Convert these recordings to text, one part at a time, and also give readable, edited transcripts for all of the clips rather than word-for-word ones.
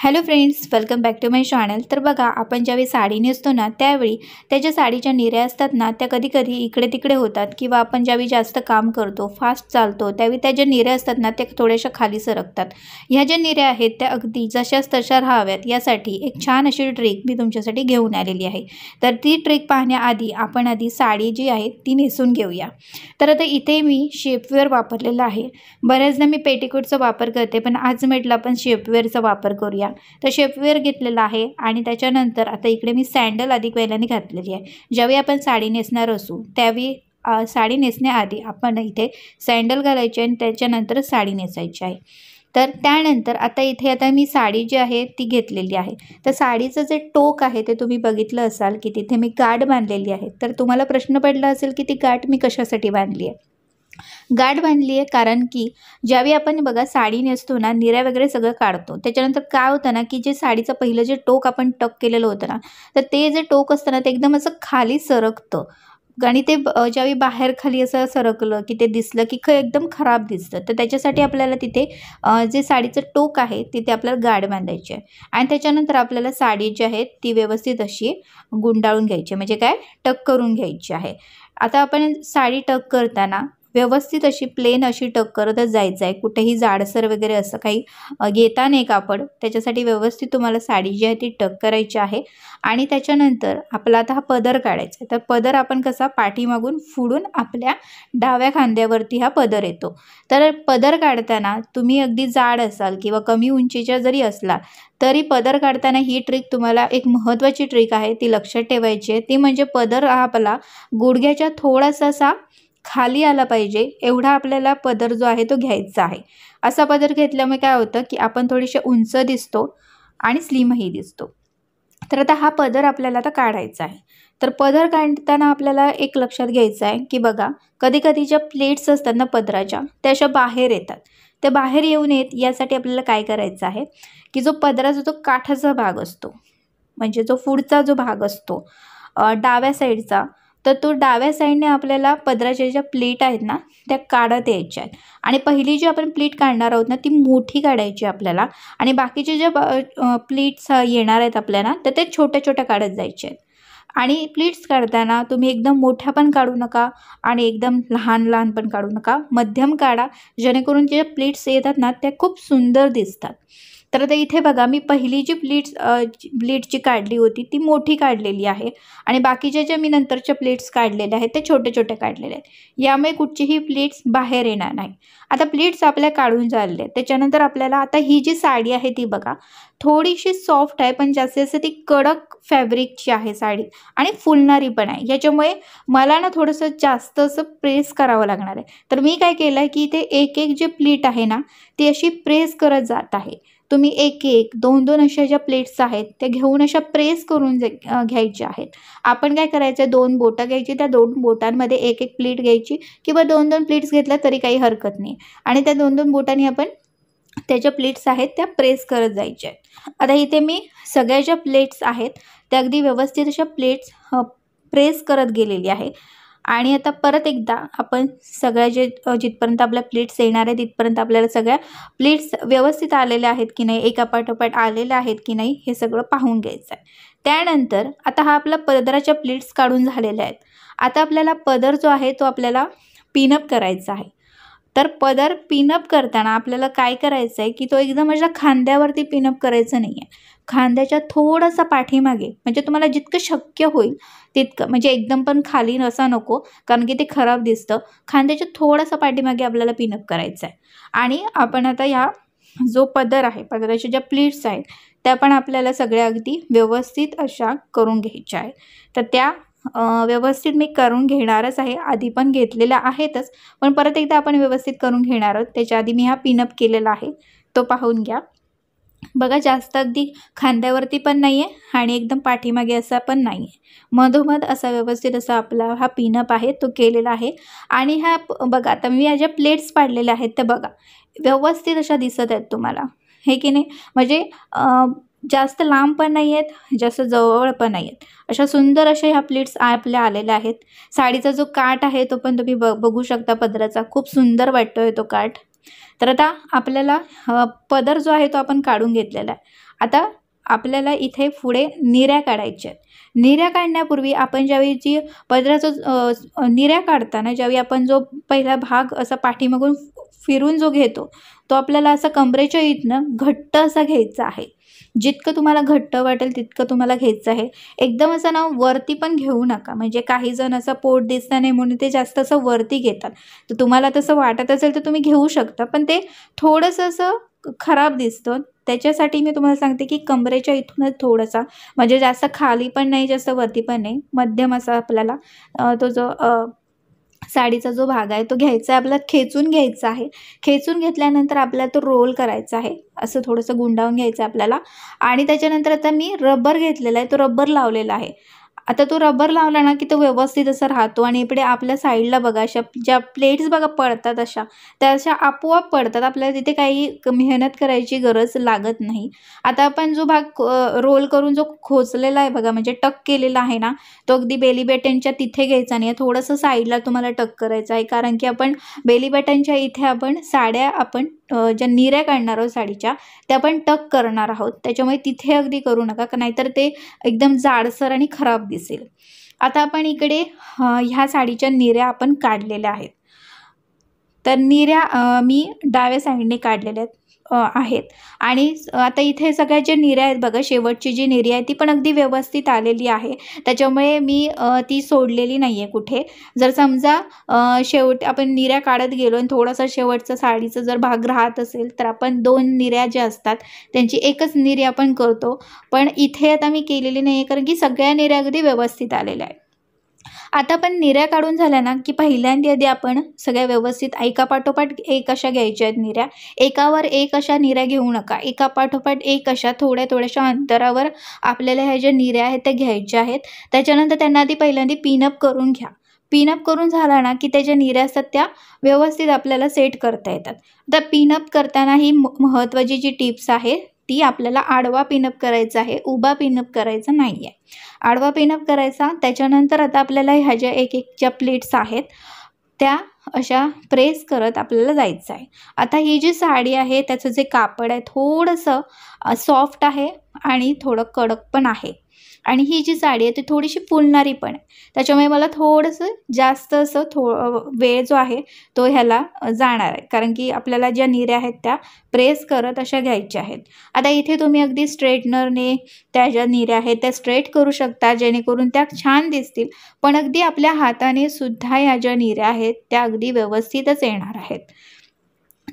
Hello friends, welcome back to my channel. तर बघा, आपण ज्यावेळी साडी नेसतो ना त्यावेळी त्याच्या साडीच्या निऱ्या असतात ना त्या कधी कधी इकडे तिकडे होतात, किंवा आपण ज्यावेळी जास्त काम करतो, फास्ट चालतो, त्यावेळी त्या ज्या निऱ्या असतात ना त्या थोड्याशा खाली सरकतात। ह्या ज्या निऱ्या आहेत त्या अगदी जशाच तशा राहाव्यात यासाठी एक छान अशी ट्रिक मी तुमच्यासाठी घेऊन आलेली आहे। तर ती ट्रिक पाहण्याआधी आपण आधी साडी जी आहे ती नेसून घेऊया। तर आता इथे मी शेपवेअर वापरलेला आहे। बऱ्याचदा मी पेटिकोटचा वापर करते, पण आज म्हटलं आपण शेपवेअरचा वापर करूया। तर शेपवेअर घेतलेला आहे आणि त्याच्यानंतर आता इकडे मी सॅन्डल आधी पहिल्यांदा घातलेली आहे। ज्यावेळी आपण साडी नेसणार असू त्यावेळी साडी नेसण्याआधी आपण इथे सॅन्डल घालायचे आणि त्याच्यानंतर साडी नेसायची आहे। तर त्यानंतर आता मी साडी जी आहे ती घेतलेली आहे। तर साडीचं जे टोक आहे ते तुम्ही बघितलं असाल की तिथे मी गाठ बांधलेली आहे। तर तुम्हाला प्रश्न पडला असेल की ती गाठ मी कशासाठी बांधली आहे। गाठ बांधली आहे कारण की ज्यावेळी आपण बघा साडी नेसतो ना, निऱ्या वगैरे सगळं काढतो, त्याच्यानंतर काय होतं ना की जे साडीचं पहिलं जे टोक आपण टक केलेलं होतं ना, तर ते जे टोक असतं ना ते एकदम असं खाली सरकतं आणि ते ज्यावेळी बाहेर खाली असं सरकलं की ते दिसलं की एकदम खराब दिसतं। तर त्याच्यासाठी आपल्याला तिथे जे साडीचं टोक आहे तिथे आपल्याला गाठ बांधायची आहे आणि त्याच्यानंतर आपल्याला साडी जी आहे ती व्यवस्थित अशी गुंडाळून घ्यायची, म्हणजे काय टक करून घ्यायची आहे। आता आपण साडी टक करताना व्यवस्थित अशी प्लेन अशी टक करतच जायचं आहे, कुठेही जाडसर वगैरे असं काही घेता नाही कापड। त्याच्यासाठी व्यवस्थित तुम्हाला साडी जी आहे ती टक करायची आहे आणि त्याच्यानंतर आपला आता हा पदर काढायचा आहे। तर पदर आपण कसा पाठीमागून फुडून आपल्या डाव्या खांद्यावरती हा पदर येतो। तर पदर काढताना तुम्ही अगदी जाड असाल किंवा कमी उंचीच्या जरी असला तरी पदर काढताना ही ट्रिक तुम्हाला एक महत्त्वाची ट्रिक आहे ती लक्षात ठेवायची आहे। ती म्हणजे पदर हा आपला गुडघ्याच्या थोडासा खाली आला पाहिजे एवढा आपल्याला पदर जो आहे तो घ्यायचा आहे। असा पदर घेतल्यामुळे काय होतं की आपण थोडीशी उंच दिसतो आणि स्लिमही दिसतो। तर आता हा पदर आपल्याला आता काढायचा आहे। तर पदर काढताना आपल्याला एक लक्षात घ्यायचं आहे की बघा, कधी कधी ज्या प्लेट्स असतात ना पदराच्या त्या अशा बाहेर येतात। त्या बाहेर येऊ नयेत यासाठी आपल्याला काय करायचं आहे की जो पदराचा जो काठाचा भाग असतो, म्हणजे जो पुढचा जो भाग असतो डाव्या साईडचा, तर तो डाव्या साईडने आपल्याला पदराच्या ज्या प्लेट आहेत ना त्या काढत यायच्या आहेत आणि पहिली जी आपण प्लेट काढणार आहोत ना ती मोठी काढायची आपल्याला आणि बाकीचे ज्या प्लेट्स येणार आहेत आपल्याला तर ते छोट्या छोट्या काढत जायचे आहेत। आणि प्लेट्स काढताना तुम्ही एकदम मोठ्या पण काढू नका आणि एकदम लहान लहान पण काढू नका, मध्यम काढा, जेणेकरून जे प्लेट्स येतात ना त्या खूप सुंदर दिसतात। तर आता इथे बघा, मी पहिली जी प्लेट्सची काढली होती ती मोठी काढलेली आहे आणि बाकीच्या ज्या मी नंतरच्या प्लेट्स काढलेल्या आहेत ते छोटे छोटे काढलेले आहेत। यामुळे कुठचीही प्लेट्स बाहेर येणार नाही। आता प्लेट्स आपल्या काढून झाले, त्याच्यानंतर आपल्याला आता ही जी साडी आहे ती बघा थोडीशी सॉफ्ट आहे, पण जास्तीत जास्त ती कडक फॅब्रिकची आहे साडी आणि फुलणारी पण आहे। याच्यामुळे मला ना थोडंसं जास्त असं प्रेस करावं लागणार आहे। तर मी काय केलं आहे की इथे एक एक जे प्लेट आहे ना ती अशी प्रेस करत जात आहे। तुम्ही एक एक दोन दोन अशा ज्या प्लेट्स आहेत त्या घेऊन अशा प्रेस करून घ्यायच्या आहेत। आपण काय करायचं, दोन बोटं घ्यायची, त्या दोन बोटांमध्ये एक एक प्लेट घ्यायची किंवा दोन दोन प्लेट्स घेतल्या तरी काही हरकत नाही आणि त्या दोन दोन बोटांनी आपण त्याच्या प्लेट्स आहेत त्या प्रेस करत जायच्या आहेत। आता इथे मी सगळ्या ज्या प्लेट्स आहेत त्या अगदी व्यवस्थित अशा प्लेट्स प्रेस करत गेलेली आहे आणि आता परत एकदा आपण सगळ्या जिथपर्यंत आपल्या प्लेट्स येणार आहे तिथपर्यंत आपल्याला सगळ्या प्लेट्स व्यवस्थित आलेल्या आहेत की नाही, एकापाठोपाठ आलेल्या आहेत की नाही हे सगळं पाहून घ्यायचं आहे। त्यानंतर आता हा आपला पदराच्या प्लेट्स काढून झालेल्या आहेत। आता आपल्याला पदर जो आहे तो आपल्याला पिनअप करायचा आहे। तर पदर पिनअप करताना आपल्याला काय करायचं आहे की तो एकदम अशा खांद्यावरती पिनअप करायचं नाही आहे, खांद्याच्या थोडासा पाठीमागे, म्हणजे तुम्हाला जितकं शक्य होईल तितकं, म्हणजे एकदम पण खाली असा नको कारण की ते खराब दिसतं। खांद्याच्या थोडासा पाठीमागे आपल्याला पिनअप करायचं आहे आणि आपण आता ह्या जो पदर आहे, पदराच्या ज्या प्लेट्स आहेत त्या पण आपल्याला सगळ्या अगदी व्यवस्थित अशा करून घ्यायच्या आहेत। तर त्या व्यवस्थित मी करून घेणारच आहे, आधी पण घेतलेल्या आहेतच, पण परत एकदा आपण व्यवस्थित करून घेणार आहोत। त्याच्या आधी मी हा पिनअप केलेला आहे तो पाहून घ्या। बघा, जास्त अगदी खांद्यावरती पण नाही आहे आणि एकदम पाठीमागे असा पण नाही आहे, मधोमध असा व्यवस्थित असा आपला हा पिनअप आहे तो केलेला आहे। आणि हा बघा, आता मी या ज्या प्लेट्स पाडलेल्या आहेत त्या बघा व्यवस्थित अशा दिसत आहेत तुम्हाला, हे की नाही, म्हणजे जास्त लांब पण नाही आहेत, जास्त जवळ पण नाही आहेत, अशा सुंदर अशा ह्या प्लेट्स आपल्या आलेल्या आहेत। साडीचा जो काठ आहे तो पण तुम्ही बघू शकता, पदराचा खूप सुंदर वाटतोय तो काठ। तर आता आपल्याला पदर जो आहे तो आपण काढून घेतलेला आहे। आता आपल्याला इथे पुढे निऱ्या काढायच्या आहेत. निऱ्या काढण्यापूर्वी आपण ज्यावेळी जी पदराचा निऱ्या काढताना ज्यावेळी आपण जो पहिला भाग असा पाठीमागून फिरून जो घेतो तो आपल्याला असा कमरेच्या इथनं घट्ट असा घ्यायचा आहे. जितकं तुम्हाला घट्ट वाटेल तितकं तुम्हाला घ्यायचं आहे. एकदम असं ना वरती पण घेऊ नका, म्हणजे काही जण असं पोट दिसतं नाही म्हणून ते जास्त असं वरती घेतात. तर तुम्हाला तसं वाटत असेल तर तुम्ही घेऊ शकता, पण ते थोडंसं असं खराब दिसतं. त्याच्यासाठी मी तुम्हाला सांगते की कमरेच्या इथूनच थोडासा, म्हणजे जास्त खाली पण नाही जास्त वरती पण नाही, मध्यम असा आपल्याला तो जो साडीचा जो भाग आहे तो घ्यायचा आहे, आपल्याला खेचून घ्यायचा आहे. खेचून घेतल्यानंतर आपल्याला तो रोल करायचा आहे, असं थोडंसं गुंडाळून घ्यायचं आहे आपल्याला. आणि त्याच्यानंतर आता मी रबर घेतलेला आहे, तो रबर लावलेला आहे. आता तो रबर लावला ना की तो व्यवस्थित असा राहतो. आणि इकडे आपल्या साईडला बघा अशा ज्या प्लेट्स बघा पडतात त्या अशा आपोआप पडतात. आपल्याला तिथे काही मेहनत करायची गरज लागत नाही. आता आपण जो भाग रोल करून जो खोचलेला आहे बघा, म्हणजे टक केलेला आहे ना, तो अगदी बेली बटनच्या तिथे घ्यायचा नाही, थोडंसं साईडला तुम्हाला टक करायचं आहे. कारण की आपण बेली बटनच्या इथे आपण साड्या आपण ज्या निऱ्या काढणार आहोत साडीच्या त्या आपण टक करणार आहोत. त्याच्यामुळे तिथे अगदी करू नका, नाहीतर ते एकदम जाडसर आणि खराब दिसेल. आता आपण इकडे ह्या साडीच्या निऱ्या आपण काढलेल्या आहेत. तर निऱ्या मी डाव्या साईडने काढलेल्या आहेत. आणि आता इथे सगळ्या ज्या निऱ्या आहेत बघा, शेवटची जी निरी आहे ती पण अगदी व्यवस्थित आलेली आहे. त्याच्यामुळे मी ती सोडलेली नाही आहे कुठे. जर समजा शेवट आपण निऱ्या काढत गेलो आणि थोडासा शेवटचा साडीचा जर भाग राहत असेल तर आपण 2 निऱ्या ज्या असतात त्यांची एकच निरी आपण करतो. पण इथे आता मी केलेली नाही आहे, कारण की सगळ्या निऱ्या अगदी व्यवस्थित आलेल्या आहेत. आता आपण निऱ्या काढून झाल्या ना की पहिल्यांदा आधी आपण सगळ्या व्यवस्थित एकापाठोपाठ एक अशा घ्यायच्या आहेत निऱ्या. एकावर एक अशा निऱ्या घेऊ नका, एकापाठोपाठ एक अशा थोड्या थोड्याशा अंतरावर आपल्याला ह्या ज्या निऱ्या आहेत त्या घ्यायच्या आहेत. त्याच्यानंतर त्यांना आधी पहिल्यांदा पिनअप करून घ्या. पिनअप करून झाला ना की त्या ज्या निऱ्या असतात त्या व्यवस्थित आपल्याला सेट करता येतात. आता पिनअप करताना ही महत्त्वाची जी टिप्स आहे ती आपल्याला आडवा पिनअप करायचा आहे, उभा पिनअप करायचा नाही आहे. आडवा पिनअप करायचा. त्याच्यानंतर आता आपल्याला ह्या ज्या एक ज्या प्लेट्स आहेत त्या अशा प्रेस करत आपल्याला जायचं आहे. आता ही जी साडी आहे त्याचं जे कापड आहे थोडंसं सॉफ्ट आहे आणि थोडं कडक पण आहे. आणि ही जी साडी आहे ती थोडीशी फुलणारी पण आहे. त्याच्यामुळे मला थोडंसं जास्त असं वेळ जो आहे तो ह्याला जाणार आहे, कारण की आपल्याला ज्या निऱ्या आहेत त्या प्रेस करत अशा घ्यायच्या आहेत. आता इथे तुम्ही अगदी स्ट्रेटनरने त्या ज्या निऱ्या आहेत त्या स्ट्रेट करू शकता, जेणेकरून त्या छान दिसतील. पण अगदी आपल्या हाताने सुद्धा ह्या ज्या निऱ्या आहेत त्या अगदी व्यवस्थितच येणार आहेत.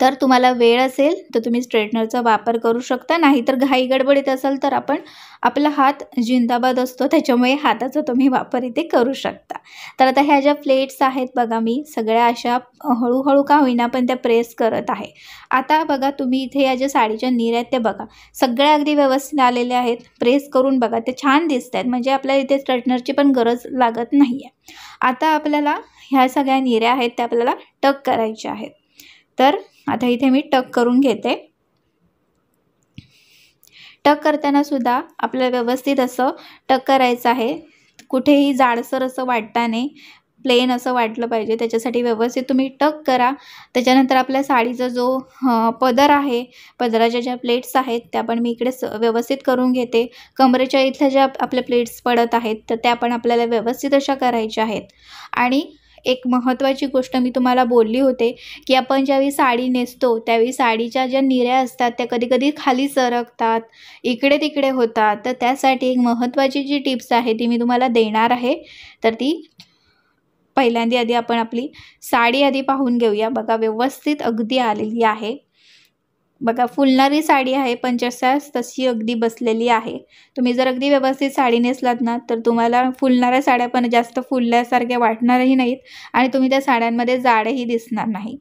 तर तुम्हाला वेळ असेल तर तुम्ही स्ट्रेटनरचा वापर करू शकता, नाहीतर घाई गडबडीत असेल तर आपला हात जिंदाबाद असतो, त्याच्यामुळे हाताचा तुम्ही वापर इथे करू शकता. तर आता ह्या ज्या प्लेट्स आहेत बघा, मी सगळ्या अशा हळूहळू का होईना पण त्या प्रेस करत आहे. आता बघा तुम्ही इथे या ज्या साडीच्या निऱ्या आहेत त्या बघा सगळ्या अगदी व्यवस्थित आलेल्या आहेत. प्रेस करून बघा ते छान दिसत आहेत, म्हणजे आपल्याला इथे स्ट्रेटनरची पण गरज लागत नाही आहे. आता आपल्याला ह्या सगळ्या निऱ्या आहेत त्या आपल्याला टक करायच्या आहेत. तर आता इथे मी टक करून घेते. टक करताना सुद्धा आपल्याला व्यवस्थित असं टक करायचं आहे, कुठेही जाडसर असं वाटता नाही, प्लेन असं वाटलं पाहिजे. त्याच्यासाठी व्यवस्थित तुम्ही टक करा. त्याच्यानंतर आपल्या साडीचा जो पदर आहे, पदराच्या ज्या प्लेट्स आहेत त्या पण मी इकडे व्यवस्थित करून घेते. कमरेच्या इथल्या ज्या आपल्या प्लेट्स पडत आहेत तर त्या पण आपल्याला व्यवस्थित अशा करायच्या आहेत. आणि एक महत्त्वाची गोष्ट मी तुम्हाला बोलली होते की आपण ज्यावेळी साडी नेसतो त्यावेळी साडीच्या ज्या निऱ्या असतात त्या कधीकधी खाली सरकतात, इकडे तिकडे होतात. तर त्यासाठी एक महत्त्वाची जी टिप्स आहे ती मी तुम्हाला देणार आहे. तर ती पहिल्यांदा आधी आपण आपली साडी आधी पाहून घेऊया. बघा व्यवस्थित अगदी आलेली आहे. बघा फुलणारी साडी आहे पण जसाच तशी अगदी बसलेली आहे. तुम्ही जर अगदी व्यवस्थित साडी नेसलात ना तर तुम्हाला फुलणाऱ्या साड्या पण जास्त फुलल्यासारख्या वाटणारही नाहीत आणि तुम्ही त्या साड्यांमध्ये जाडही दिसणार नाही.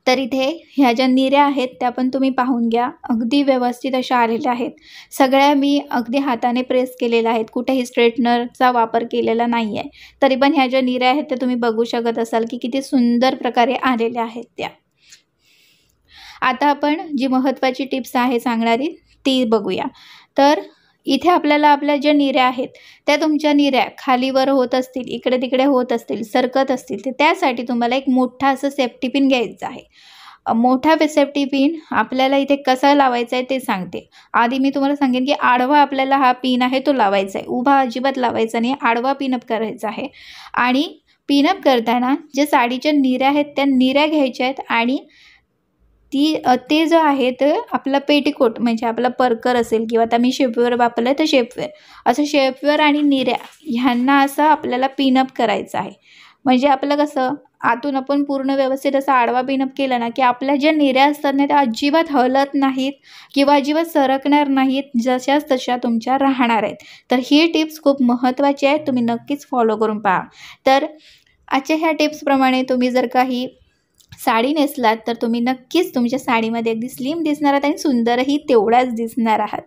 तर इथे ह्या ज्या निऱ्या आहेत त्या पण तुम्ही पाहून घ्या, अगदी व्यवस्थित अशा आलेल्या आहेत. सगळ्या मी अगदी हाताने प्रेस केलेल्या आहेत, कुठेही स्ट्रेटनरचा वापर केलेला नाही आहे. तरी पण ह्या ज्या निऱ्या आहेत त्या तुम्ही बघू शकत असाल की किती सुंदर प्रकारे आलेल्या आहेत त्या. आता आपण जी महत्त्वाची टिप्स आहे सांगणारी ती बघूया. तर इथे आपल्याला आपल्या ज्या निऱ्या आहेत त्या तुमच्या निऱ्या खालीवर होत असतील, इकडे तिकडे होत असतील, सरकत असतील, तर त्यासाठी तुम्हाला एक मोठा असं सेफ्टी पिन घ्यायचं आहे. मोठा सेफ्टी पिन आपल्याला इथे कसा लावायचा आहे ते सांगते. आधी मी तुम्हाला सांगेन की आडवा आपल्याला हा पिन आहे तो लावायचा आहे, उभा अजिबात लावायचा नाही, आडवा पिनअप करायचा आहे. आणि पिनअप करताना जे साडीच्या निऱ्या आहेत त्या निऱ्या घ्यायच्या आहेत आणि ते जो आहे तर आपला पेटीकोट म्हणजे आपला परकर असेल किंवा आता मी शेपवेअर वापरलं तर शेपवेअर, असं शेपवेअर आणि निऱ्या ह्यांना असं आपल्याला पिनअप करायचं आहे. म्हणजे आपलं कसं आतून आपण पूर्ण व्यवस्थित असं आडवा पिनअप केलं ना की आपल्या ज्या निऱ्या असतात ना त्या अजिबात हलत नाहीत किंवा अजिबात सरकणार नाहीत, जशाच तशा तुमच्या राहणार आहेत. तर ही टिप्स खूप महत्त्वाची आहे, तुम्ही नक्कीच फॉलो करून पहा. तर आजच्या ह्या टिप्सप्रमाणे तुम्ही जर काही साडी नेसलात तर तुम्ही नक्कीच तुमच्या साडीमध्ये अगदी स्लिम दिसणार आहात आणि सुंदरही तेवढ्याच दिसणार आहात.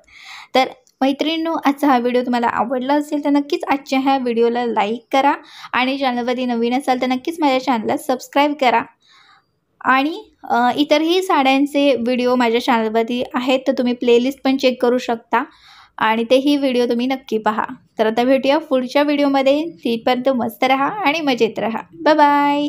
तर मैत्रिणींनो, आजचा हा व्हिडिओ तुम्हाला आवडला असेल तर नक्कीच आजच्या ह्या व्हिडिओला लाईक करा आणि चॅनलवरती नवीन असाल तर नक्कीच माझ्या चॅनलला सबस्क्राईब करा. आणि इतरही साड्यांचे व्हिडिओ माझ्या चॅनलवरती आहेत तर तुम्ही प्लेलिस्ट पण चेक करू शकता आणि तेही व्हिडिओ तुम्ही नक्की पहा. तर आता भेटूया पुढच्या व्हिडिओमध्ये. तिथपर्यंत मस्त राहा आणि मजेत राहा. Bye bye.